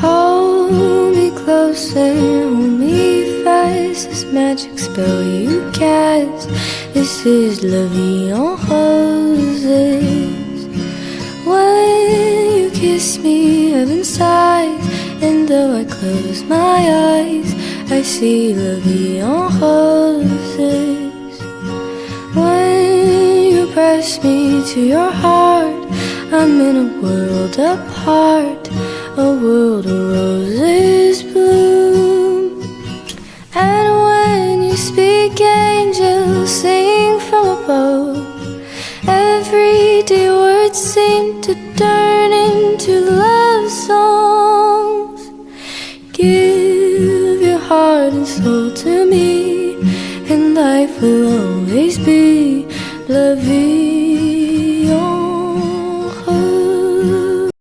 Hold me closer, hold me fast. This magic spell you cast. This is La Vie en Roses. When you kiss me, heaven sighs, and though I close my eyes, I see La Vie en Roses. When you press me to your heart, I'm in a world apart, a world of roses bloom. And when you speak, angels sing from above. Everyday words seem to turn into love songs. Give your heart and soul to me, and life alone